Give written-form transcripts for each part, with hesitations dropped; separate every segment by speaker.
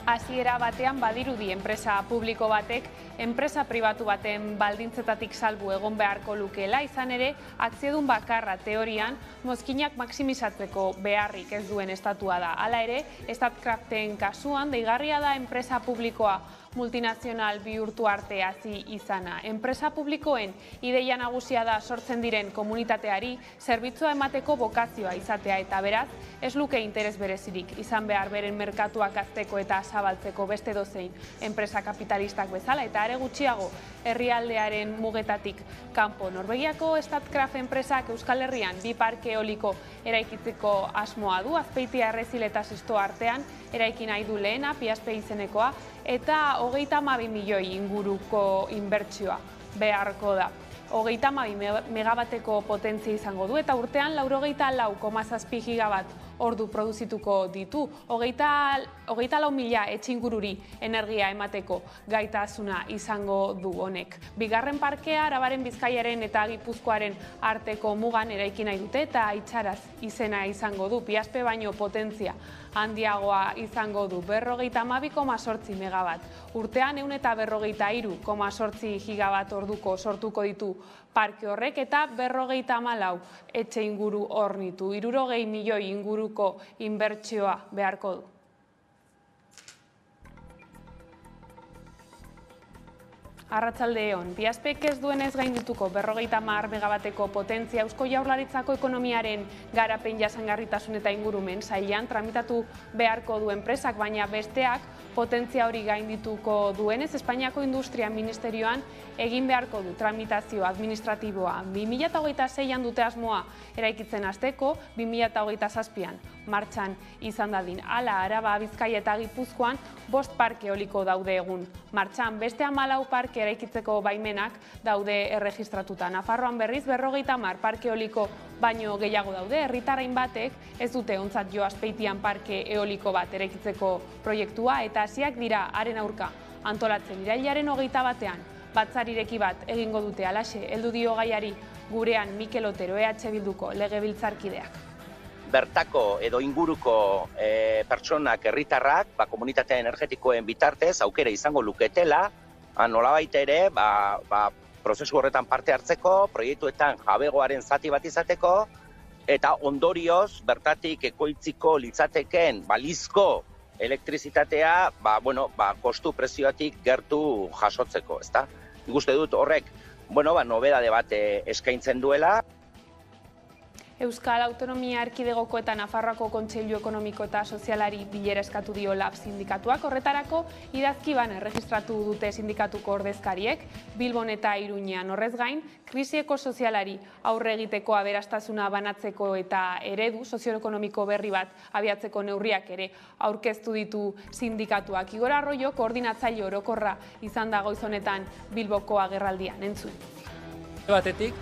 Speaker 1: hasiera batean badirudi enpresa publiko batek enpresa pribatu baten baldintzetatik salbu egon beharko lukeela, izan ere akziodun bakarra teorian mozkinak maximizatzeko beharrik ez duen estatua da. Hala ere, Statkraften kasuan deigarria da enpresa publikoa multinazional bihurtu arte hasi izana. Enpresa publikoen ideia nagusia da sortzen diren komunitateari zerbitzua emateko bokazioa izatea eta beraz, ez luke interes berezirik izan behar beren merkatuak hazteko eta zabaltzeko beste dozein enpresa kapitalistak bezala eta are gutxiago herrialdearen mugetatik kanpo. Norvegiako Statkraft enpresak Euskal Herrian 2 parke eoliko eraikitzeko asmoa du, Azpeitia, Errezil eta Sesto artean eraiki nahi du lehena, Piaspe izenekoa, eta 32 milioi inguruko inbertsioa beharko da. 32 megabateko potentzia izango du eta urtean 94,7 gigabat ordu produzituko ditu. 24.000 etxe ingururi energia emateko gaitasuna izango du honek. Bigarren parkea Arabaren, Bizkaiaren eta Gipuzkoaren arteko mugan eraiki nahi dute eta Itxaraz izena izango du. Piaspe baino potentzia handiagoa izango du, 52,8 megabat. Urtean 143,8 gigabat orduko sortuko ditu parke horrek eta 54 etxe inguru hornitu. 60 milioi inguruko inbertsioa beharko du. Arratsaldeon, Piaspek ez duenez gaindituko 50 megabateko potentzia Eusko Jaurlaritzako ekonomiaren garapen jasangarritasun eta ingurumen sailean tramitatu beharko du enpresak, baina besteak potentzia hori gaindituko duenez Espainiako Industria Ministerioan egin beharko du tramitazio administratiboa. 2026an dute asmoa eraikitzen hasteko, 2027an martxan izan dadin. Hala, Araba, Bizkaia eta Gipuzkoan 5 parke eoliko daude egun martxan, beste 14 parke eraikitzeko baimenak daude erregistratuta. Nafarroan berriz 50 parke eoliko baino gehiago daude. Herritarrain batek ez dute ontzat jo Azpeitian parke eoliko bat eraikitzeko proiektua eta hasiak dira haren aurka antolatzen. Irailaren 21an batzar-ireki bat egingo dute. Halaxe heldu dio gaiari gurean Mikel Otero, EH Bilduko legebiltzarkideak.
Speaker 2: Bertako edo inguruko pertsonak, herritarrak, komunitate energetikoen bitartez aukera izango luketela, nolabait ere, prozesu horretan parte hartzeko, proiektuetan jabegoaren zati bat izateko, eta ondorioz bertatik ekoitziko litzateken balizko elektrizitatea, kostu prezioatik gertu jasotzeko, ezta? Nik uste dut horrek, nobedade bat eskaintzen duela.
Speaker 1: Euskal Autonomia Erkidegoko eta Nafarroako Kontseilu Ekonomiko eta Sozialari bilera eskatu dio LAB sindikatuak. Horretarako idazkiban erregistratu dute sindikatuko ordezkariek, Bilbon eta Iruñean. Horrez gain, krisi ekosozialari aurre egiteko aberastasuna banatzeko eta eredu sozioekonomiko berri bat abiatzeko neurriak ere aurkeztu ditu sindikatuak. Igor Arroyo koordinatzaile orokorra izan da goiz honetan Bilboko agerraldian. Entzun.
Speaker 3: Batetik,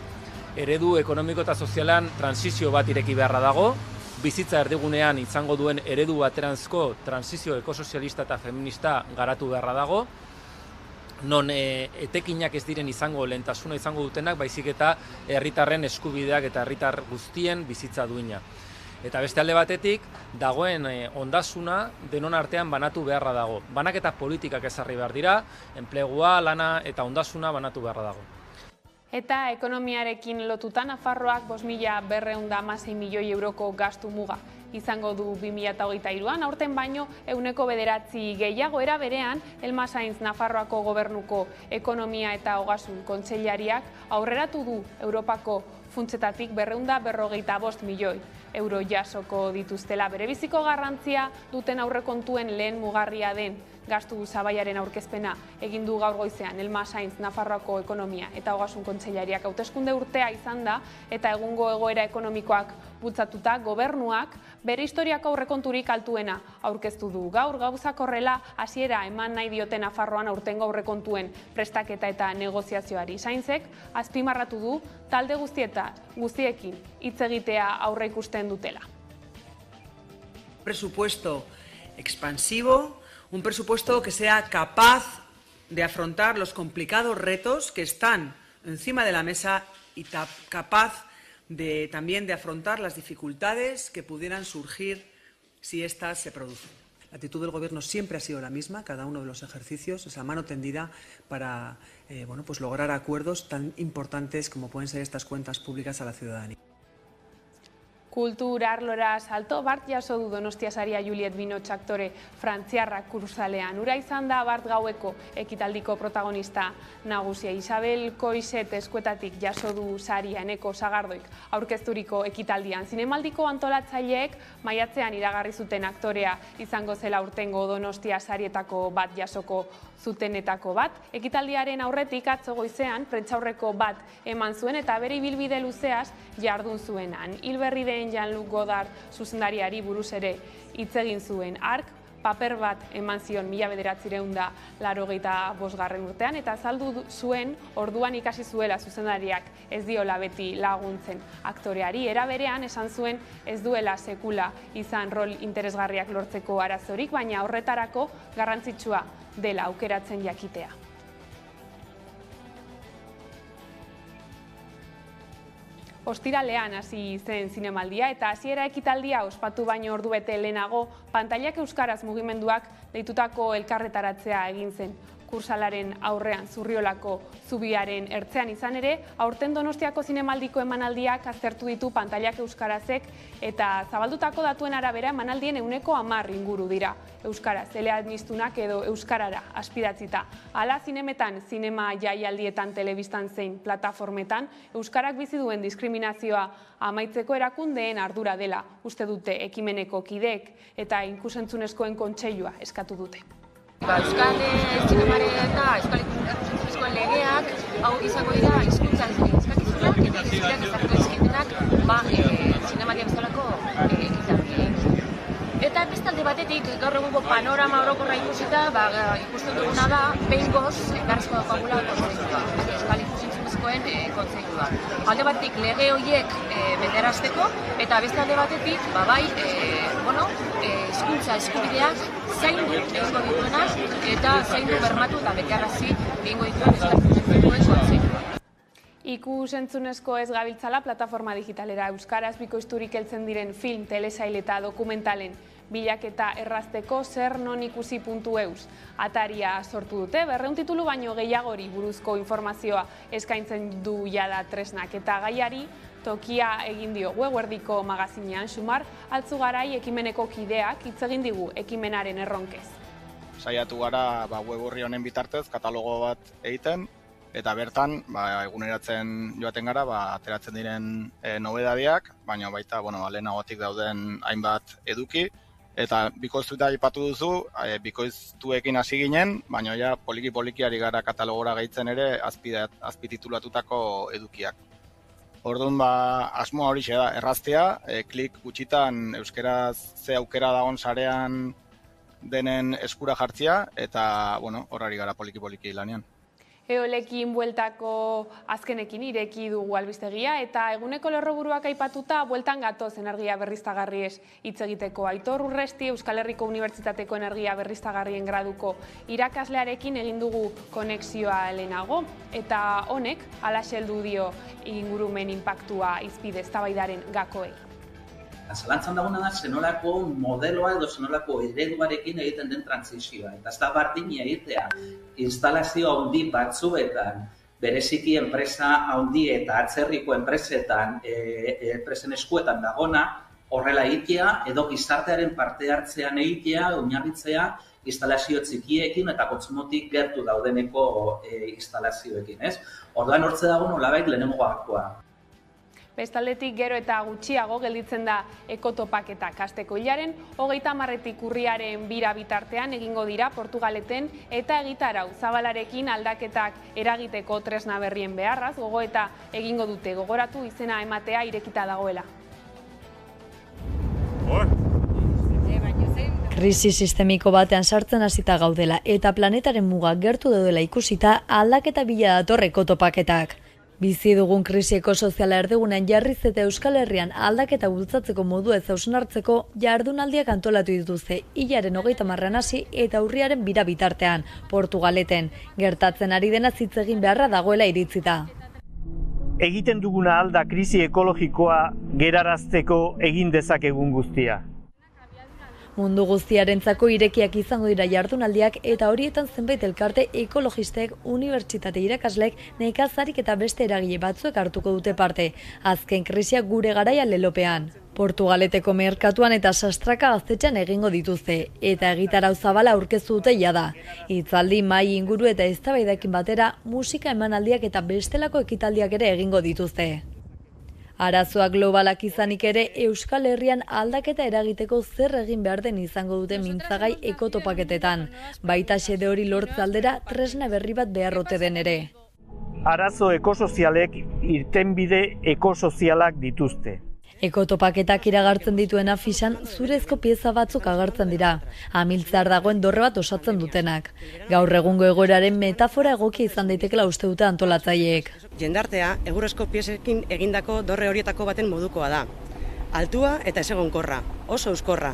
Speaker 3: eredu ekonomiko eta sozialan transizio bat ireki beharra dago, bizitza erdigunean izango duen eredu bateranzko transizio ekosozialista eta feminista garatu beharra dago, non etekinak ez diren izango lehentasuna izango dutenak, baizik eta herritarren eskubideak eta herritar guztien bizitza duina. Eta beste alde batetik, dagoen ondasuna denon artean banatu beharra dago. Banaketa politikak ezarri behar dira, enplegua, lana eta ondasuna banatu beharra dago.
Speaker 1: Eta ekonomiarekin lotuta Nafarroak 5.216 milioi euroko gastu muga izango du 2023an, aurten baino 9% gehiago. Era berean, Elma Sainz Nafarroako gobernuko ekonomia eta ogasun kontseilariak aurreratu du Europako funtsetatik 245 milioi euro jasoko dituztela. Berebiziko garrantzia duten aurrekontuen lehen mugarria den gastu zabaiaren aurkezpena egin du gaur goizean Elma Sainz Nafarroako ekonomia eta ogasun kontseilariak. Hauteskunde urtea izan da eta egungo egoera ekonomikoak bultzatuta gobernuak bere historiako aurrekonturik altuena aurkeztu du. Gaur gauzak horrela hasiera eman nahi diote Nafarroan aurtengo aurrekontuen prestaketa eta negoziazioari. Sainzek azpimarratu du talde guztiekin hitz egitea aurre ikusten dutela.
Speaker 4: Presupuesto expansivo, un presupuesto que sea capaz de afrontar los complicados retos que están encima de la mesa y capaz también de afrontar las dificultades que pudieran surgir si éstas se producen. La actitud del Gobierno siempre ha sido la misma, cada uno de los ejercicios, es la mano tendida para pues lograr acuerdos tan importantes como pueden ser estas cuentas públicas a la ciudadanía.
Speaker 1: Kultur arlora salto bart jaso du Donostia saria Juliet Binoche aktore frantziarrak kursalean. Ura izan da bart gaueko ekitaldiko protagonista nagusia. Isabel Koizet eskuetatik jaso du saria Eneko Sagardoik aurkezturiko ekitaldian. Zinemaldiko antolatzaileek maiatzean iragarri zuten aktorea izango zela urtengo Donostia sarietako bat jasoko zutenetako bat. Ekitaldiaren aurretik atzo goizean prentsaurreko bat eman zuen eta bere ibilbide luzeaz jardun zuenan. Hilberri den Jean-Luc Godard zuzendariari buruz ere hitz egin zuen. Hark paper bat eman zion 1985 urtean eta azaldu zuen orduan ikasi zuela zuzendariak ez diola beti laguntzen aktoreari. Era berean esan zuen ez duela sekula izan rol interesgarriak lortzeko arazorik, baina horretarako garrantzitsua dela aukeratzen jakitea. Ostiralean hasi zen zinemaldia eta hasiera ekitaldia ospatu baino ordubete lehenago pantailak euskaraz mugimenduak deitutako elkarretaratzea egin zen. Kursalaren aurrean Zurriolako zubiaren ertzean izan ere, aurten Donostiako zinemaldiko emanaldiak aztertu ditu pantailak euskarazek eta zabaldutako datuen arabera emanaldien 10% inguru dira euskaraz, eleaniztunak edo euskarara aspiratzita. Hala zinemetan, zinema jaialdietan, telebistan zein plataformetan, euskarak bizi duen diskriminazioa amaitzeko erakundeen ardura dela uste dute ekimeneko kideek eta ikusentzunezkoen kontseilua eskatu dute.
Speaker 5: Euskal zinemaren eta euskal ikusentzunezkoen legeak hau izango dira hizkuntza eskakizunak eta hizkuntzak ezarriko dizkietenak zinemaldia bezalako ekitaldiei. Eta bestalde batetik gaur egungo panorama orokorra ikusita ikusten duguna da behingoz beharrezkoa daukagula kontseilua, euskal ikusentzunezkoen kontseilua. Alde batetik lege horiek betearazteko eta bestalde batetik hizkuntza eskubideak zaindu egingo dituenak eta zaindu bermatu eta betearazi egingo dituen euskal ikusentzunezkoen kontseilua.
Speaker 1: Ikusentzunezko ez gabiltzala plataforma digitalera euskaraz bikoizturik heltzen diren film, telesail eta dokumentalen bilaketa errazteko zernonikusi.eus ataria sortu dute. 200 titulu baino gehiagori buruzko informazioa eskaintzen du jada tresnak eta gaiari tokia egin dio Eguerdiko magazinean. Xumar Altzugarai ekimeneko kideak hitz egin digu ekimenaren erronkez.
Speaker 6: Saiatu gara web orri honen bitartez katalogo bat egiten eta bertan eguneratzen joaten gara ateratzen diren nobedadiak, baina baita lehenagotik dauden hainbat eduki. Eta bikoiztuta aipatu duzu, bikoiztuekin hasi ginen, baina ja poliki ari gara katalogora gehitzen ere azpititulatutako edukiak. Orduan asmoa horixe da, erraztea, klik gutxitan euskeraz ze aukera dagoen sarean denen eskura jartzea, eta horari gara poliki lanean.
Speaker 1: Eolekin bueltako azkenekin ireki dugu albistegia eta eguneko lerroburuak aipatuta bueltan gatoz energia berriztagarriez hitz egiteko. Aitor Urresti Euskal Herriko Unibertsitateko energia berriztagarrien graduko irakaslearekin egin dugu konexioa lehenago eta honek halaxe heldu dio ingurumen inpaktua hizpide eztabaidaren gakoei.
Speaker 7: Zalantzan daguna da zenolako modeloa edo zenolako ereduarekin egiten den transizioa. Eta ez da bardina egitea instalazio handi batzuetan, bereziki enpresa handi eta atzerriko enpresetan, enpresen eskuetan dagona, horrela egitea edo gizartearen parte hartzean egitea, oinarritzea instalazio txikiekin eta kontsumotik gertu daudeneko instalazioekin. Orduan hortze dago nolabait lehenengo gakoa.
Speaker 1: Bestaldetik gero eta gutxiago gelditzen da ekotopaketak. Asteko hilaren 30 urriaren 2 bitartean egingo dira Portugaleten eta egitarau zabalarekin aldaketak eragiteko tresna berrien beharraz gogoeta egingo dute. Gogoratu izena ematea irekita dagoela.
Speaker 8: Krisi sistemiko batean sartzen hasita gaudela eta planetaren mugak gertu daudela ikusita aldaketa bila dator ekotopaketak. Bizi dugun krisi ekosoziala erdigunean jarriz eta Euskal Herrian aldaketa bultzatzeko modua ez hausnartzeko jardunaldiak antolatu dituzte hilaren 30 hasi eta urriaren 2 bitartean Portugaleten. Gertatzen ari dena hitz egin beharra dagoela iritzita.
Speaker 9: Egiten duguna alda krisi ekologikoa gerarazteko egin dezakegun guztia.
Speaker 8: Mundu guztiarentzako irekiak izango dira jardunaldiak eta horietan zenbait elkarte ekologistek, unibertsitate irakaslek, nekazarik eta beste eragile batzuek hartuko dute parte. Azken krisiak gure garaia lelopean. Portugaleteko merkatuan eta Sastraka gaztetxean egingo dituzte, eta egitarau zabala aurkeztu dute jada. Hitzaldi, mahai inguru eta eztabaidakin batera, musika emanaldiak eta bestelako ekitaldiak ere egingo dituzte. Arazoak globalak izanik ere, Euskal Herrian aldaketa eragiteko zer egin behar den izango dute mintzagai ekotopaketetan. Baita xede hori lortze aldera tresna berri bat beharrote den ere.
Speaker 9: Arazo ekosozialek irtenbide ekosozialak dituzte.
Speaker 8: Ekotopaketak iragartzen dituen afisan zurezko pieza batzuk agertzen dira, amiltzar dagoen dorre bat osatzen dutenak. Gaur egungo egoeraren metafora egokia izan daitekela uste dute antolatzaileek.
Speaker 10: Jendartea egurrezko piezekin egindako dorre horietako baten modukoa da. Altua eta ezegonkorra, oso euskorra.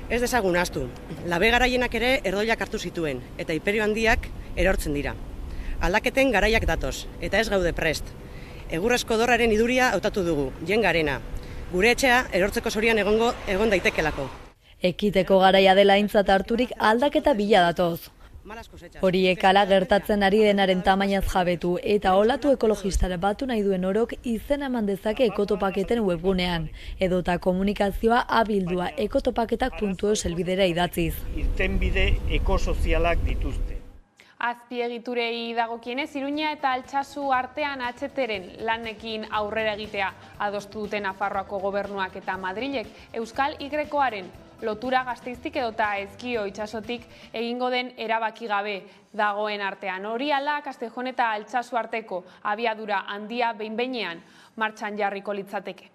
Speaker 10: Ez dezagun ahaztu, labe garaienak ere erdoilak hartu zituen, eta Inperio Handiak erortzen dira. Aldaketen garaiak datoz, eta ez gaude prest. Egurrezko dorraren iduria hautatu dugu, jengarena. Gure etxea erortzeko zorian egon daitekelako.
Speaker 8: Ekiteko garaia dela aintzat harturik aldaketa bila datoz. Horiek hala gertatzen ari denaren tamainaz jabetu eta olatu ekologistara batu nahi duen orok izena eman dezake ekotopaketen webgunean, edota komunikazioa abildua ekotopaketak.eus helbidera idatziz.
Speaker 9: Irtenbide ekosozialak dituzte.
Speaker 1: Azpiegiturei dagokienez, Iruña eta Altsasu artean HTren lanekin aurrera egitea adostu dute Nafarroako gobernuak eta Madrilek Euskal Y-aren lotura Gasteiztik edota Ezkio itsasotik egingo den erabaki gabe dagoen artean. Hori hala, Castejon eta Altsasu arteko abiadura handia behin-behinean martxan jarriko litzateke.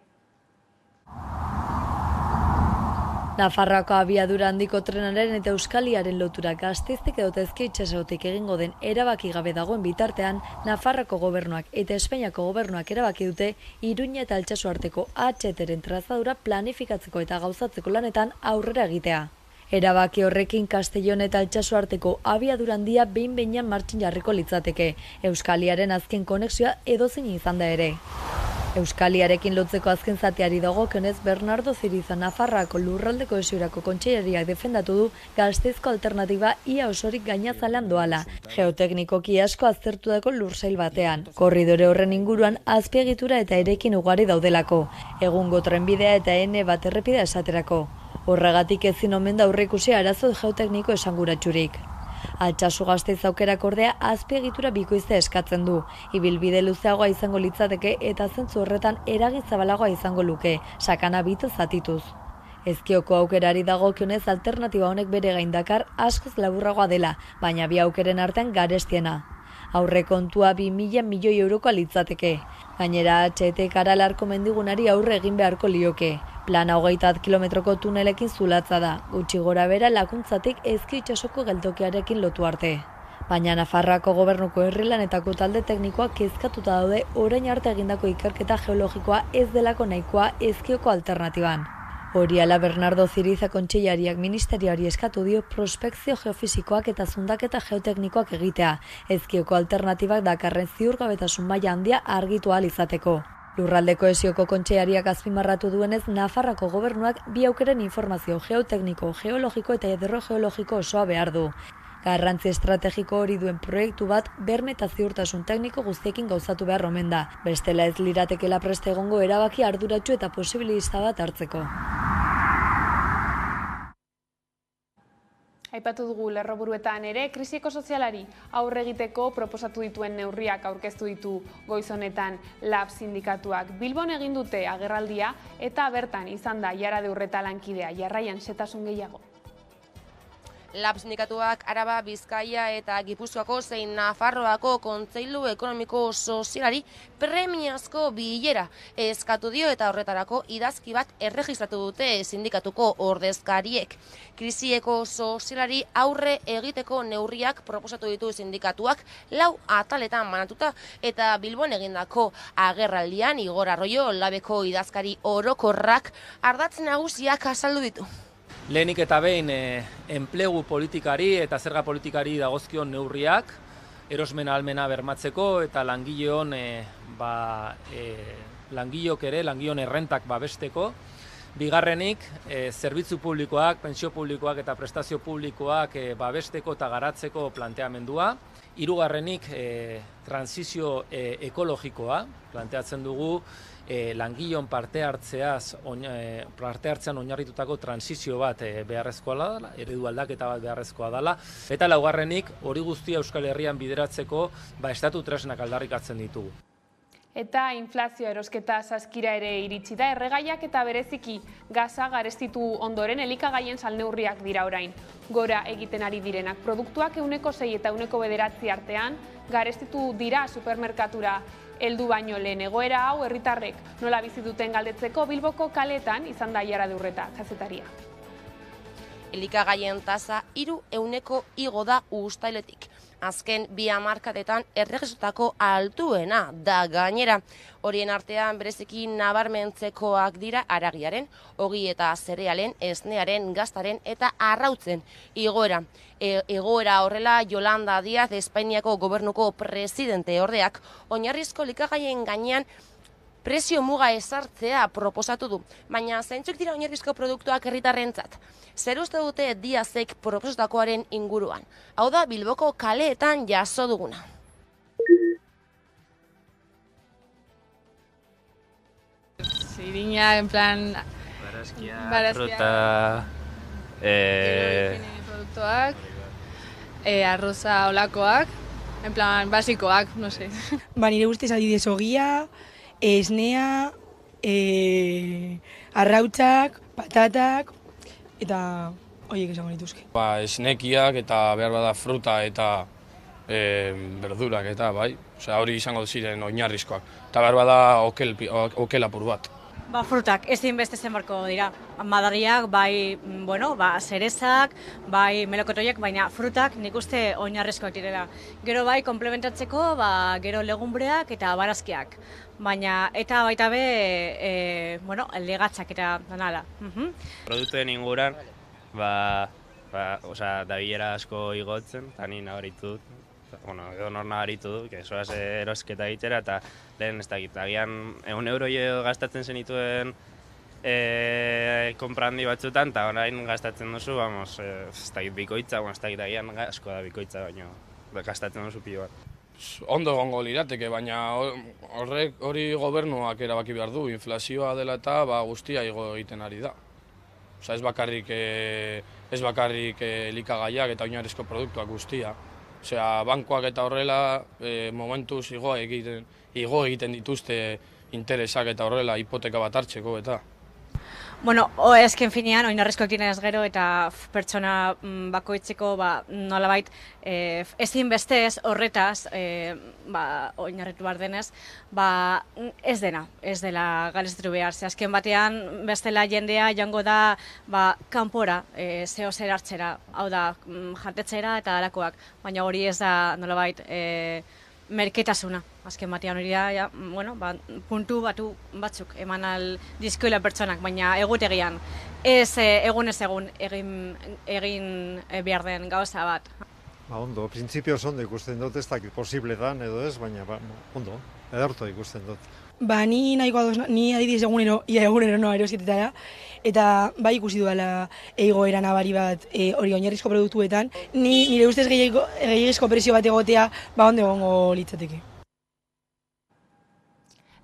Speaker 8: Nafarroako abiadura handiko trenaren eta Euskaliaren lotura Gasteiztik edota Ezkio itsasotik egingo den erabaki gabe dagoen bitartean, Nafarroako gobernuak eta Espainiako gobernuak erabaki dute Iruña eta Altsasu arteko HTren trazadura planifikatzeko eta gauzatzeko lanetan aurrera egitea. Erabaki horrekin Castellon eta Altsasu arteko abiadura handia behin-behinean martxan jarriko litzateke, Euskaliaren azken konexioa edozein izan da ere. Euskaliarekin lotzeko azken zateari dagokionez, Bernardo Ziriza Nafarroako lurralde kohesiorako kontseilariak defendatu du Gasteizko alternatiba ia osorik gainazalean doala, geoteknikoki asko aztertutako lursail batean. Korridore horren inguruan azpiegitura eta erekin ugari daudelako, egungo trenbidea eta N bat errepidea esaterako. Horregatik ezin omen da aurreikusi arazo geotekniko esanguratsurik. Altsasu Gasteiz aukerak ordea azpiegitura bikoiztea eskatzen du. Ibilbide luzeagoa izango litzateke eta zentzu horretan eragin zabalagoa izango luke, sakana bito zatituz. Ezkioko aukerari dagokionez alternatiba honek bere gain dakar askoz laburragoa dela, baina bi aukeren artean garestiena. Aurrekontua 2.000 milioi eurokoa litzateke. Gainera, HT Karalarko mendigunari aurre egin beharko lioke. Plana 21 kilometroko tunelekin zulatza da, gutxi gora bera lakuntzatik Ezkio itsasoko geltokiarekin lotu arte. Baina Nafarroako gobernuko herrilanetako talde teknikoak kezkatuta daude orain arte egindako ikerketa geologikoa ez delako nahikoa Ezkioko alternatiban. Hori ala Bernardo Ziriza kontseilariak ministerioari eskatu dio prospekzio geofisikoak eta zundaketa geoteknikoak egitea, Ezkioko alternatibak dakarren ziurgabetasun maila handia argitu ahal izateko. Lurralde kohesioko kontseilariak azpimarratu duenez, Nafarroako gobernuak bi aukeren informazio geotekniko, geologiko eta hidrogeologiko osoa behar du. Garrantzi estrategiko hori duen proiektu bat berme eta ziurtasun tekniko guztiekin gauzatu behar omen da. Bestela ez liratekela preste egongo erabaki arduratsu eta posibilista bat hartzeko.
Speaker 1: Aipatu dugu lerroburuetan ere, krisi ekosozialari aurre egiteko proposatu dituen neurriak aurkeztu ditu goiz honetan LAB sindikatuak. Bilbon egin dute agerraldia eta bertan izan da Iara de Urreta lankidea, jarraian xehetasun gehiago.
Speaker 11: LAB sindikatuak Araba, Bizkaia eta Gipuzkoako zein Nafarroako Kontseilu Ekonomiko Sozialari premiazko bilera eskatu dio eta horretarako idazki bat erregistratu dute sindikatuko ordezkariek. Krisieko sozialari aurre egiteko neurriak proposatu ditu sindikatuak 4 ataletan banatuta eta Bilbon egindako agerraldian Igor Arroyo LABeko idazkari orokorrak ardatz nagusiak azaldu ditu.
Speaker 3: Lehenik eta behin enplegu politikari eta zerga politikari dagozkion neurriak, erosmen ahalmena bermatzeko eta langileon langileon errentak babesteko. Bigarrenik, zerbitzu publikoak, pentsio publikoak eta prestazio publikoak babesteko eta garatzeko planteamendua. Hirugarrenik, transizio ekologikoa, planteatzen dugu langileon parte hartzean oinarritutako transizio bat beharrezkoa dela, eredu aldaketa bat beharrezkoa dela, eta laugarrenik, hori guztia Euskal Herrian bideratzeko estatu tresnak aldarrikatzen ditugu.
Speaker 1: Eta inflazio erosketa saskira ere iritsi da, erregaiak eta bereziki gaza garestitu ondoren elikagaien salneurriak dira orain. Gora egiten ari direnak produktuak 6% eta 9% artean garestitu dira supermerkatura heldu baino lehen. Egoera hau herritarrek nola bizi duten galdetzeko Bilboko kaletan izan da Iara Durreta kazetaria.
Speaker 11: Elikagaien tasa 3% igo da uztailetik. Azken 2 hamarkadetan erregisotako altuena da gainera. Horien artean bereziki nabarmentzekoak dira haragiaren, ogi eta zerealen, esnearen, gaztaren eta arrautzen igoera. Egoera horrela Yolanda Díaz, Espainiako gobernuko presidente ordeak, oinarrizko elikagaien gainean prezio muga ezartzea proposatu du, baina zeintzuk dira oinarrizko produktuak herritarrentzat? Zer uste dute Díazek proposatakoaren inguruan? Hau da Bilboko kaleetan jaso duguna.
Speaker 12: Zirina, en plan... Barazkia, fruta... produktuak, arroza olakoak, en plan basikoak, no sé.
Speaker 13: Nire ustez adibidez ogia, esnea, arrautzak, patatak, eta horiek esango nituzke.
Speaker 14: Esnekiak eta behar bada fruta eta berdurak eta bai, hori izango ziren oinarrizkoak. Eta behar bada okel apur bat.
Speaker 15: Frutak, ezin beste zenbarko dira. Madariak, bai, zerezak, bai, melokotoiek, baina frutak nik uste oinarrizkoak direla. Gero bai, komplementatzeko, gero legumbreak eta barazkiak. Baina, eta baita be, legatzak eta danala.
Speaker 16: Produktuen inguran, dabilera asko igotzen, eta ni nabaritu dut. Edo nor nabaritu du, soaz erosketa egitera, eta lehen ez dakit, agian €1 gastatzen zenituen konpra handi batzutan, eta orain gastatzen duzu, ez dakit bikoitza, ez dakit agian asko da bikoitza, baina gastatzen duzu pilo bat.
Speaker 14: Ondo egongo lirateke, baina hori gobernuak erabaki behar du, inflazioa dela eta guztia igo egiten ari da. Ez bakarrik elikagaiak eta oinarrizko produktuak guztia. Bankoak eta horrela momentuz igo egiten dituzte interesak eta horrela hipoteka bat hartzeko eta.
Speaker 15: Ezken finean, oinarrizkoak dinez gero eta pertsona bakoitzeko nolabait ezin bestez horretaz oinarritu behar denez, ez dela galestetu behar. Azken batean bestela jendea joango da kanpora zeo zer hartzera, hau da jantetzera eta dalakoak, baina hori ez da nolabait merketasuna. Azken batean hori da, puntu batzuk eman aldizkoela pertsonak, baina egutegian ez egun egin behar den gauza bat.
Speaker 17: Ondo, printzipioz ondo ikusten dut, ez dakit posible dan edo ez, baina ondo, ederto ikusten dut.
Speaker 13: Ni nahiko adoz, ni adibidez egunero noa erosketara, eta ikusi duela egoera nabari bat hori oinarrizko produktuetan, nire ustez gehiagizko prezio bat egotea, ondo egongo litzateke.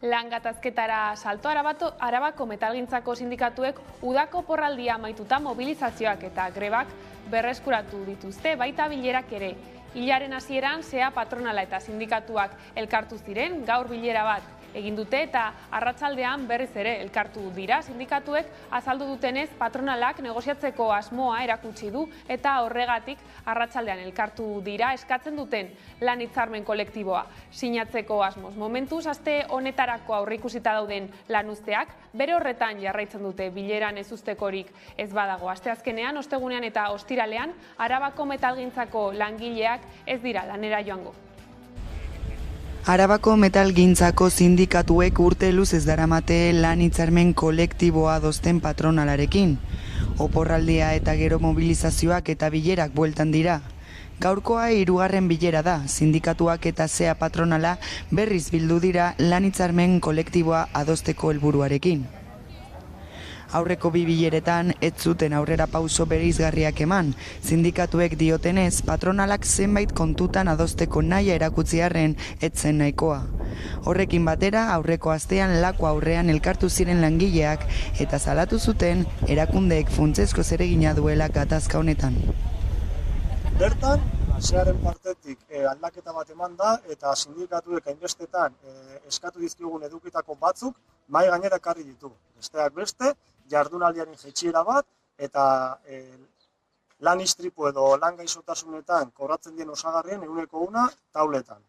Speaker 1: Lan gatazketara salto, Arabako metalgintzako sindikatuek udako porraldia amaituta mobilizazioak eta grebak berreskuratu dituzte, baita bilerak ere. Hilaren hasieran SEA patronala eta sindikatuak elkartu ziren, gaur bilera bat egin dute eta arratsaldean berriz ere elkartu dira. Sindikatuek azaldu dutenez patronalak negoziatzeko asmoa erakutsi du eta horregatik arratsaldean elkartu dira eskatzen duten lan hitzarmen kolektiboa sinatzeko asmoz. Momentuz aste honetarako aurreikusita dauden lan uzteak bere horretan jarraitzen dute bileran ez ustekorik ez badago. Asteazkenean, ostegunean eta ostiralean Arabako metalgintzako langileak ez dira lanera joango.
Speaker 18: Arabako metalgintzako sindikatuek urte luzez daramate lan hitzarmen kolektiboa adosten patronalarekin. Oporraldia eta gero mobilizazioak eta bilerak bueltan dira. Gaurkoa 3. bilera da, sindikatuak eta SEA patronala berriz bildu dira lan hitzarmen kolektiboa adosteko helburuarekin. Aurreko 2 bileretan ez zuten aurrera pauso bereizgarriak eman. Sindikatuek diotenez, patronalak zenbait kontutan adosteko nahia erakutzi arren ez zen nahikoa. Horrekin batera, aurreko astean Lako aurrean elkartu ziren langileak eta salatu zuten erakundeek funtsezko zeregina duela gatazka honetan.
Speaker 19: Bertan, asearen partetik aldaketa bat eman da eta sindikatuek hainbestetan eskatu dizkigun edukitako batzuk mahai gainera ekarri ditu. Besteak beste, jardunaldiaren jaitsiera bat eta lan istripu edo lan gaixotasunetan kobratzen dien osagarrien 1% tauletan.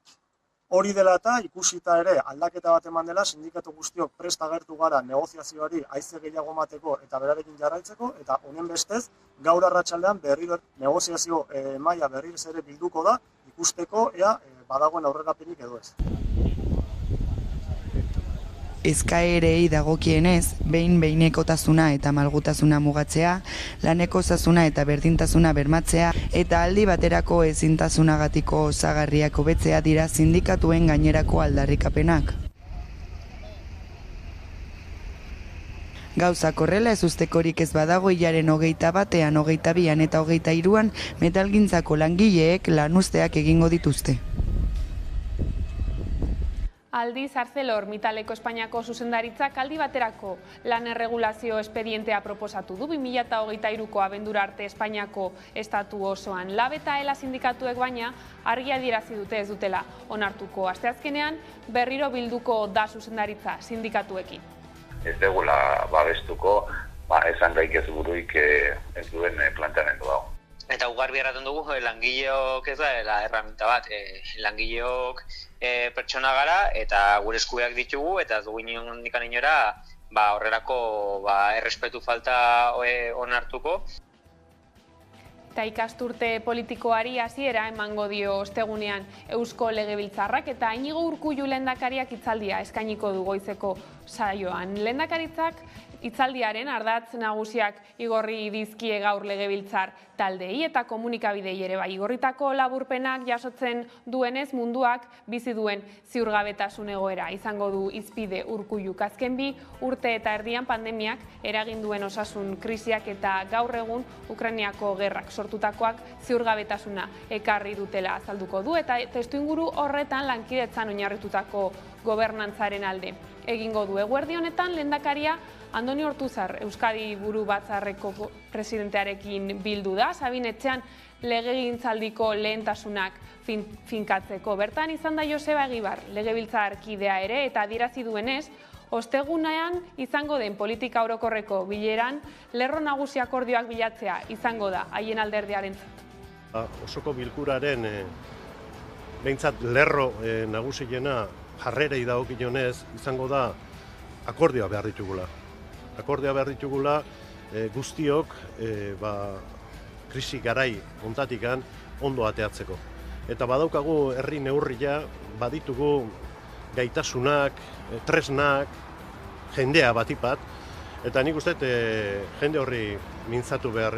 Speaker 19: Hori dela eta ikusita ere aldaketa bat eman dela, sindikatu guztiok prest agertu gara negoziazioari haize gehiago emateko eta berarekin jarraitzeko, eta honen bestez, gaur arratsaldean berriro negoziazio maila berriro ere bilduko da, ikusteko ea badagoen aurrerapenik edo ez.
Speaker 18: Eskaerei dagokienez, behin-behinekotasuna eta malgutasuna mugatzea, laneko osasuna eta berdintasuna bermatzea, eta aldi baterako ezintasunagatik osagarriak hobetzea dira sindikatuen gainerako aldarrikapenak. Gauzak horrela ezustekorik ez badago hilaren 21, 22 eta 23 metalgintzako langileek lanuzteak egingo dituzte.
Speaker 1: Aldiz, ArcelorMittaleko Espainiako zuzendaritzak aldi baterako lan erregulazio espedientea proposatu du 2023ko abendura arte Espainiako estatu osoan. Lab eta ELA sindikatuek baina argi adierazi dute ez dutela onartuko. Asteazkenean berriro bilduko da zuzendaritza sindikatuekin.
Speaker 20: Ez degula babestuko, esan gaik ez buruik ez duen planteamendu dago.
Speaker 21: Eta ugarbi erraten dugu, langileok ez da erraminta bat, langileok pertsona gara eta gure eskubideak ditugu eta ez dugu inondik inora horrelako errespetu falta onartuko.
Speaker 1: Eta ikasturte politikoari hasiera emango dio ostegunean Eusko Legebiltzarrak eta Iñigo Urkullu lehendakariak hitzaldia eskainiko du goizeko saioan. Lehendakaritzak hitzaldiaren ardatz nagusiak igorri dizkie gaur Legebiltzar taldei eta komunikabidei ere bai. Igorritako laburpenak jasotzen duenez munduak bizi duen ziurgabetasun egoera izango du hizpide Urkulluk. Azken 2 urte eta erdian pandemiak eragin duen osasun krisiak eta gaur egun Ukrainiako gerrak sortutakoak ziurgabetasuna ekarri dutela azalduko du eta testuinguru horretan lankidetzan oinarritutako gobernantzaren alde egingo du. Eguerdi honetan lehendakaria Andoni Ortuzar Euskadi Buru Batzarreko presidentearekin bildu da, Sabinetxean legegintzaldiko lehentasunak finkatzeko. Bertan izan da Joseba Egibar, legebiltzarkidea ere, eta adierazi duenez, ostegunean izango den politika orokorreko bileran, lerro nagusi akordioak bilatzea izango da haien alderdiarentzat.
Speaker 22: Osoko bilkuraren behintzat lerro nagusiena jarrerei dagokionez izango da akordioa behar ditugula. Akordioa behar ditugula guztiok krisi garai hontatikan ondo ateatzeko. Eta badaukagu herri neurria, baditugu gaitasunak, tresnak, jendea batipat, eta nik uste jende horri mintzatu behar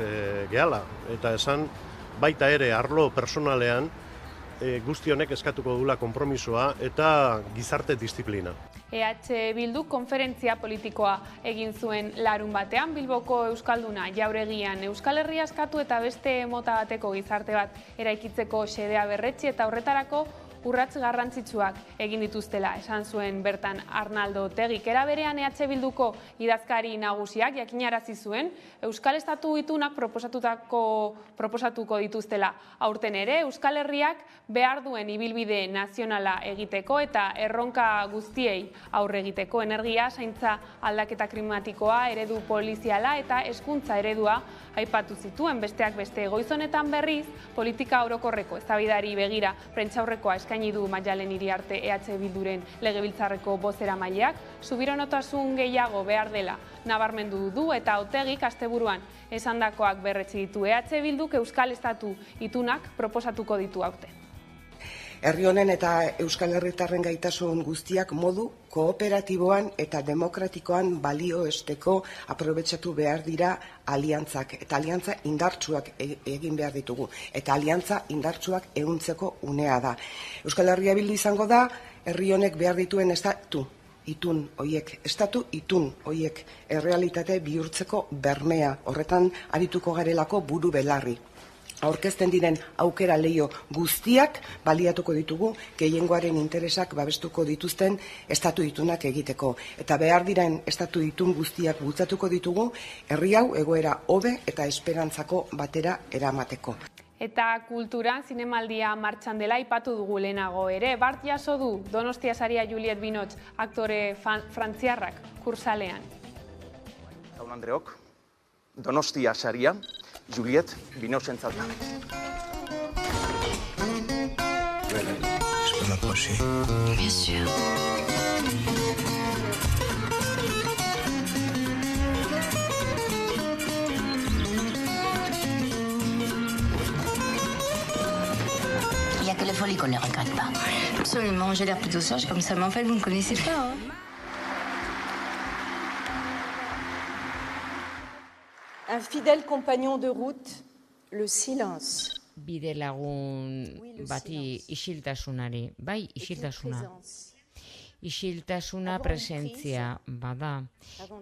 Speaker 22: gehala. Eta esan baita ere arlo personalean guzti honek eskatuko dula konpromisoa eta gizarte disiplina.
Speaker 1: EH Bildu konferentzia politikoa egin zuen larun batean, Bilboko Euskalduna jauregian Euskal Herria eskatu eta beste mota bateko gizarte bat eraikitzeko xedea berretsi eta horretarako urrats garrantzitsuak egin dituztela, esan zuen bertan Arnaldo Otegik. Era berean EH Bilduko idazkari nagusiak jakinarazi zuen Euskal Estatu itunak proposatuko dituztela. Aurten ere, Euskal Herriak behar duen ibilbide nazionala egiteko eta erronka guztiei aurre egiteko energia, zaintza aldaketa klimatikoa, eredu poliziala eta hezkuntza eredua aipatu zituen. Besteak beste goiz honetan berriz, politika orokorreko eztabaidari begira prentsaurrekoa eskaini du Maialen Iriarte EH Bilduren legebiltzarreko bozeramaileak, subiranotasun gehiago behar dela nabarmendu du eta Otegik asteburuan esandakoak berretsi ditu. EH Bilduk Euskal Estatu itunak proposatuko ditu aurten.
Speaker 23: Herri honen eta Euskal Herritarren gaitasun guztiak modu kooperatiboan eta demokratikoan balioesteko aprobetxatu behar dira aliantzak. Eta aliantza indartsuak egin behar ditugu. Eta aliantza indartsuak ehuntzeko unea da. Euskal Herria Bildu izango da, herri honek behar dituen estatu itun hoiek, estatu itun hoiek errealitate bihurtzeko bermea, horretan arituko garelako buru belarri. Aurkezten diren aukera leiho guztiak baliatuko ditugu gehiengoaren interesak babestuko dituzten estatu itunak egiteko. Eta behar diren estatu itun guztiak bultzatuko ditugu herri hau egoera hobe eta esperantzako batera eramateko.
Speaker 1: Eta kulturan zinemaldia martxan dela aipatu dugu lehenago ere. Bart jaso du Donostia saria Juliette Binoche aktore frantziarrak kursalean.
Speaker 2: Jaun Andreok, Donostia saria Juliette Binoche-entzat da.
Speaker 4: Je peux m'approcher? Bien sûr.
Speaker 5: Il n'y a que les folies qu'on ne regrette pas.
Speaker 24: Absolument, j'ai l'air plutôt sage comme ça, mais en fait, vous ne me connaissez pas.
Speaker 25: Un fidèle compagnon de route, le silence.
Speaker 26: Bide lagun bati isiltasunari, bai isiltasuna. Isiltasuna presentzia bada,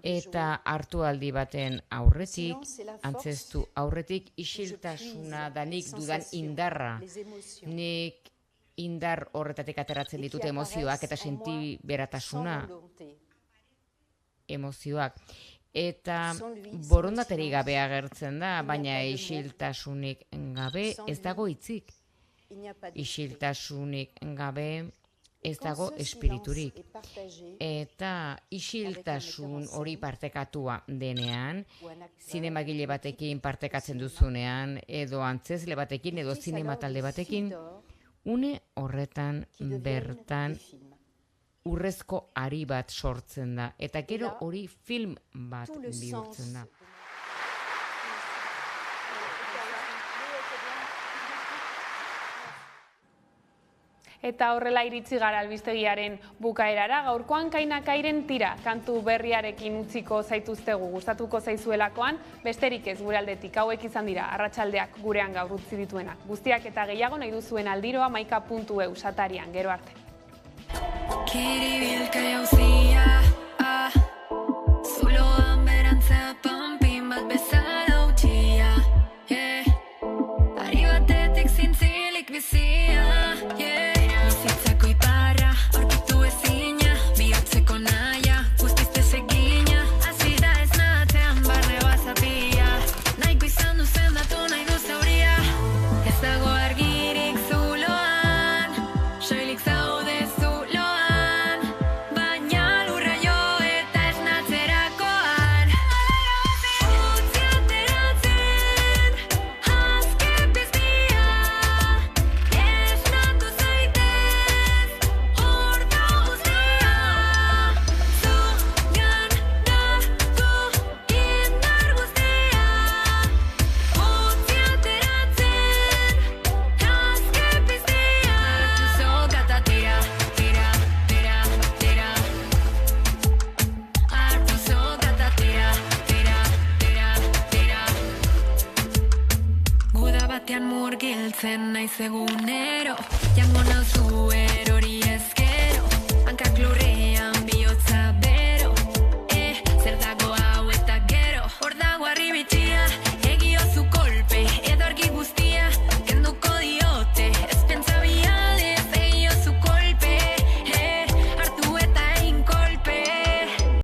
Speaker 26: eta hartualdi baten aurretik, antzestu aurretik isiltasuna da nik dudan indarra. Nik indar horretatik ateratzen ditut emozioak eta sentiberatasuna emozioak. Eta borondaterik gabe agertzen da, baina isiltasunik gabe ez dago hitzik. Isiltasunik gabe ez dago espiriturik. Eta isiltasun hori partekatua denean, zinemagile batekin partekatzen duzunean, edo antzezle batekin, edo zinematalde batekin, une horretan bertan urrezko ari bat sortzen da, eta gero hori film bat bihurtzen da.
Speaker 1: Eta horrela iritsi gara albistegiaren bukaerara, gaurkoan Kainakairen tira kantu berriarekin utziko zaituztegu gustatuko zaizuelakoan, besterik ez gure aldetik hauek izan dira arratsaldeak gurean gaur utzi dituenak. Guztiak eta gehiago nahi duzuen aldiroa maika.eu satarian, gero arte.
Speaker 27: Kiribilka jauzia, zuloan berantzea pampin bat bezala utxia, ari batetik zintzilik bizia, bizitzako iparra, aurkitu ezina, bihurtzeko naia, guztiz desegina, azida ez natean barne bazapia, nahiko izan duzen datu nahi du zauria, ez dago argirik zuloan, soilik zaude zuloan, baina lurra jo eta ez natzerakoan. Utzi ateratzen, azke piztia, esnatu zaitez, orda guztia, zugan datu indar guztia. Utzi ateratzen, azke piztia, zokata tira, tira, tira, tira. Hartu zokata tira, tira, tira, tira. Guda batean murgiltzen naiz egunero, jango nauzu erori ezkero, hankak lurri